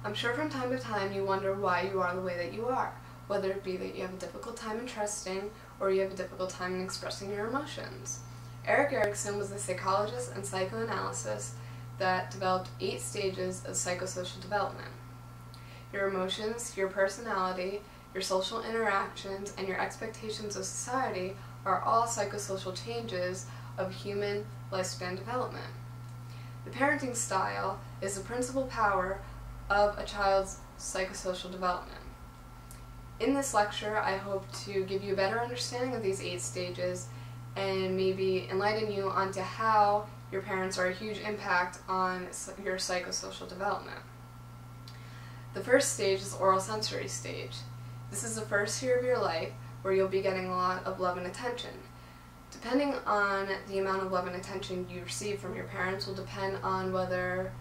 I'm sure from time to time you wonder why you are the way that you are, whether it be that you have a difficult time in trusting or you have a difficult time in expressing your emotions. Erik Erikson was a psychologist and psychoanalyst that developed 8 stages of psychosocial development. Your emotions, your personality, your social interactions, and your expectations of society are all psychosocial changes of human lifespan development. The parenting style is the principal power of a child's psychosocial development. In this lecture, I hope to give you a better understanding of these 8 stages and maybe enlighten you onto how your parents are a huge impact on your psychosocial development. The first stage is the oral sensory stage. This is the first year of your life where you'll be getting a lot of love and attention. Depending on the amount of love and attention you receive from your parents will depend on whether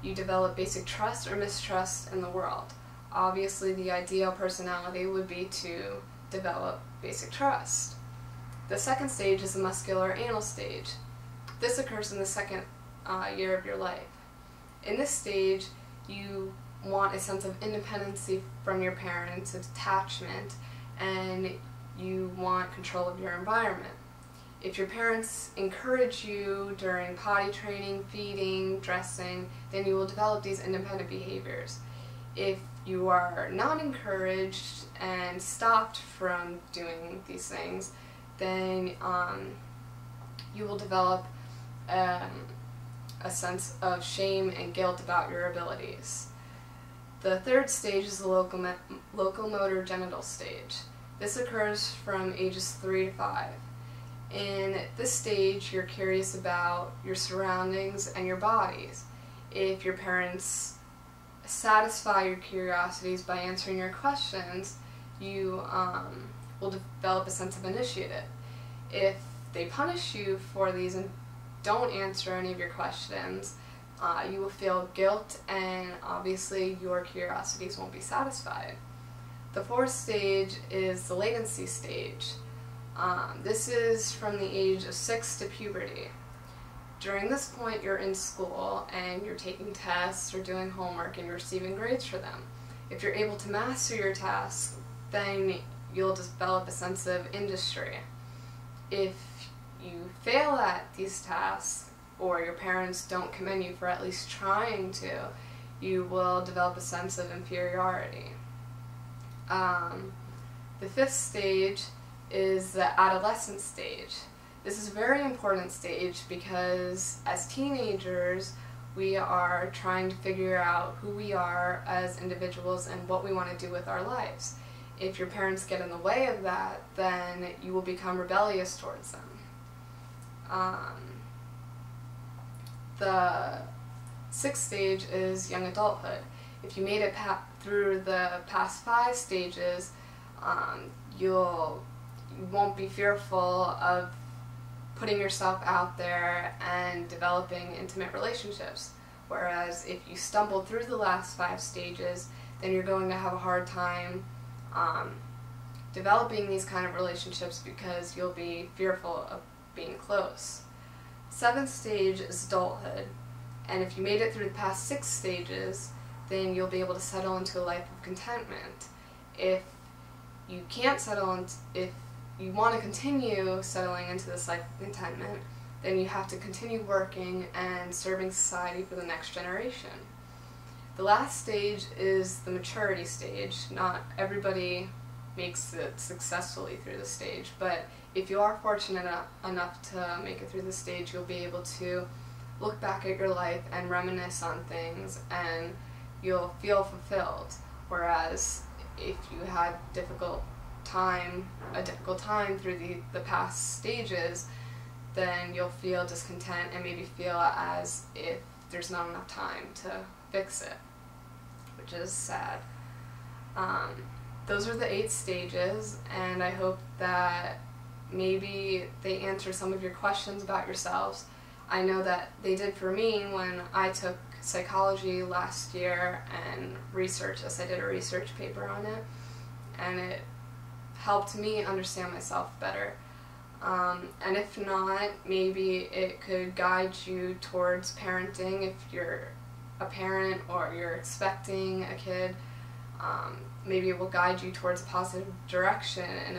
you develop basic trust or mistrust in the world. Obviously, the ideal personality would be to develop basic trust. The second stage is the muscular anal stage. This occurs in the second year of your life. In this stage, you want a sense of independency from your parents, a detachment, and you want control of your environment. If your parents encourage you during potty training, feeding, dressing, then you will develop these independent behaviors. If you are not encouraged and stopped from doing these things, then you will develop a sense of shame and guilt about your abilities. The third stage is the locomotor genital stage. This occurs from ages 3 to 5. In this stage, you're curious about your surroundings and your bodies. If your parents satisfy your curiosities by answering your questions, you will develop a sense of initiative. If they punish you for these and don't answer any of your questions, you will feel guilt, and obviously your curiosities won't be satisfied. The fourth stage is the latency stage. This is from the age of 6 to puberty. During this point, you're in school and you're taking tests or doing homework and you're receiving grades for them. If you're able to master your tasks, then you'll develop a sense of industry. If you fail at these tasks, or your parents don't commend you for at least trying to, you will develop a sense of inferiority. The fifth stage is the adolescent stage. This is a very important stage because as teenagers we are trying to figure out who we are as individuals and what we want to do with our lives. If your parents get in the way of that, then you will become rebellious towards them. The sixth stage is young adulthood. If you made it through the past 5 stages, you won't be fearful of putting yourself out there and developing intimate relationships. Whereas if you stumble through the last 5 stages, then you're going to have a hard time developing these kind of relationships because you'll be fearful of being close. 7th stage is adulthood, and if you made it through the past 6 stages, then you'll be able to settle into a life of contentment. If you can't settle, if you want to continue settling into this life of contentment, then you have to continue working and serving society for the next generation. The last stage is the maturity stage. Not everybody makes it successfully through the stage, but if you are fortunate enough to make it through the stage, you'll be able to look back at your life and reminisce on things, and you'll feel fulfilled. Whereas if you had a difficult time through the past stages, then you'll feel discontent and maybe feel as if there's not enough time to fix it, which is sad. Those are the 8 stages, and I hope that maybe they answer some of your questions about yourselves. I know that they did for me when I took psychology last year and researched this. I did a research paper on it, and it helped me understand myself better. And if not, maybe it could guide you towards parenting if you're a parent or you're expecting a kid, maybe it will guide you towards a positive direction, and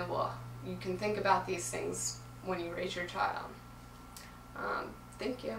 you can think about these things when you raise your child. Thank you.